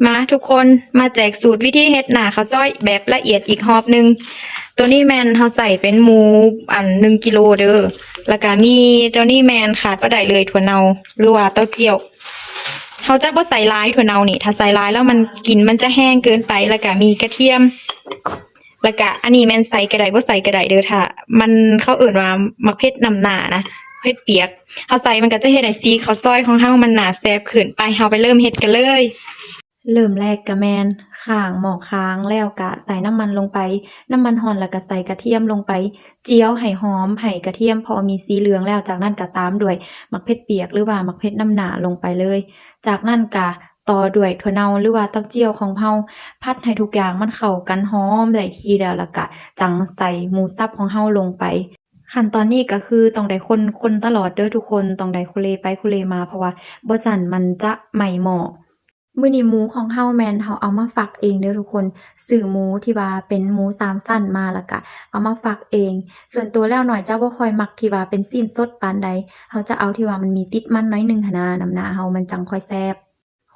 มาทุกคนมาแจกสูตรวิธีเฮ็ดหน้าข้าวซอยแบบละเอียดอีกรอบหนึ่งตัวนี้แมนเขาใส่เป็นหมู1 กิโลเด้อแล้วก็มีตัวนี้แมนขาดบ่ได้เลยถั่วเน่าหรือว่าเต้าเจี้ยวเขาจะบ่ใส่หลายถั่วเน่านี่ถ้าใส่หลายแล้วมันกลิ่นมันจะแห้งเกินไปแล้วก็มีกระเทียมแล้วก็อันนี้แมนใส่กระไดบ่ใส่กระไดเด้อถ้ามันเขาเอิ้นว่ามักเผ็ดนำหน้านะเผ็ดเปียกเฮาใส่มันก็จะเฮ็ดให้สีข้าวซอยของเฮามันหน้าแซ่บขึ้นไปเฮาไปเริ่มเฮ็ดกันเลยเริ่มแรกก็แม่นข้างหม้อค้างแล้วก็ใส่น้ำมันลงไปน้ำมันร้อนแล้วก็ใส่กระเทียมลงไปเจียวให้หอมให้กระเทียมพอมีสีเหลืองแล้วจากนั้นก็ตามด้วยมักเผ็ดเปียกหรือว่ามักเผ็ดน้ำหนาลงไปเลยจากนั้นก็ต่อด้วยถั่วเน่าหรือว่าเต้าเจี้ยวของเฮาผัดให้ทุกอย่างมันเข้ากันหอมได้ที่แล้วก็จั่งใส่หมูสับของเฮาลงไปขั้นตอนนี้ก็คือต้องได้คนตลอดเด้อทุกคนต้องได้คุเลไปคุเลมาเพราะว่าบ่ซั้นมันจะไหม้หม้อ มื้อนี้หมูของเฮาแม่นเฮาเอามาฝักเองเด้อทุกคนซื้อหมูที่ว่าเป็นหมู3ชั้นมาแล้วก็เอามาฝักเองส่วนตัวแล้วน้อยจะบ่ค่อยมักที่ว่าเป็นชิ้นสดปานใดเฮาจะเอาที่ว่ามันมีติดมันน้อยหนึ่งหั้นนะน้ำหน้าเฮามันจั่งค่อยแซ่บ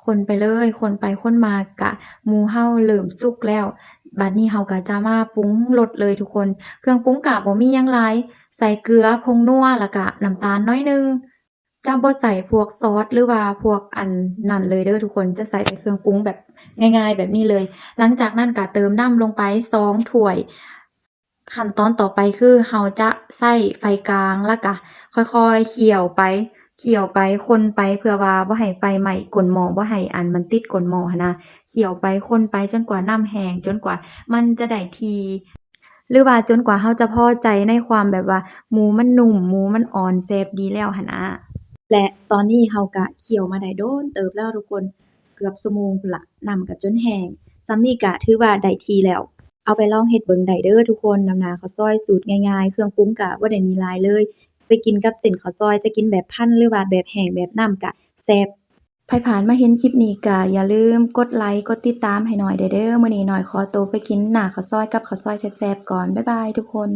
คนไปเลยคนไปคนมาก็หมูเฮาเริ่มสุกแล้วบัดนี้เฮาก็จะมาปรุงรสเลยทุกคนเครื่องปรุงก็บ่มีหยังหลายใส่เกลือผงนัวแล้วก็น้ำตาลน้อยหนึ่ง จะบ่ใส่พวกซอสหรือว่าพวกอันนั้นเลยเด้อทุกคนจะใส่แต่เครื่องปรุงแบบง่ายๆแบบนี้เลยหลังจากนั้นก็เติมน้ำลงไป2ถ้วยขั้นตอนต่อไปคือเราจะใช้ไฟกลางแล้วก็ค่อยๆเคี่ยวไปคนไปเพื่อว่าบ่ให้ไฟไหม้ก้นหม้อบ่ให้อันมันติดก้นหม้อหั้นนะเคี่ยวไปคนไปจนกว่าน้ำแห้งจนกว่ามันจะได้ที่หรือว่าจนกว่าเราจะพอใจในความแบบว่าหมูมันนุ่มหมูมันอ่อนแซ่บดีแล้วหั้นนะ และตอนนี้เราก็เคี่ยวมาได้โดนเติบแล้วทุกคนเกือบชั่วโมงพู้นล่ะน้ำก็จนแห้งส่ำนี้ก็ถือว่าได้ที่แล้วเอาไปลองเฮ็ดเบิ่งได้เด้อทุกคนน้ำหน้าข้าวซอยสูตรง่ายๆเครื่องปรุงก็บ่ได้มีหลายเลยไปกินกับเส้นข้าวซอยจะกินแบบพันหรือว่าแบบแห้งแบบน้ำก็แซ่บไผผ่านมาเห็นคลิปนี้ก็อย่าลืมกดไลค์กดติดตามให้หน่อยเด้อมื้อนี้หน่อยขอตัวไปกินหน้าข้าวซอยกับข้าวซอยแซ่บๆก่อนบ๊ายบายทุกคน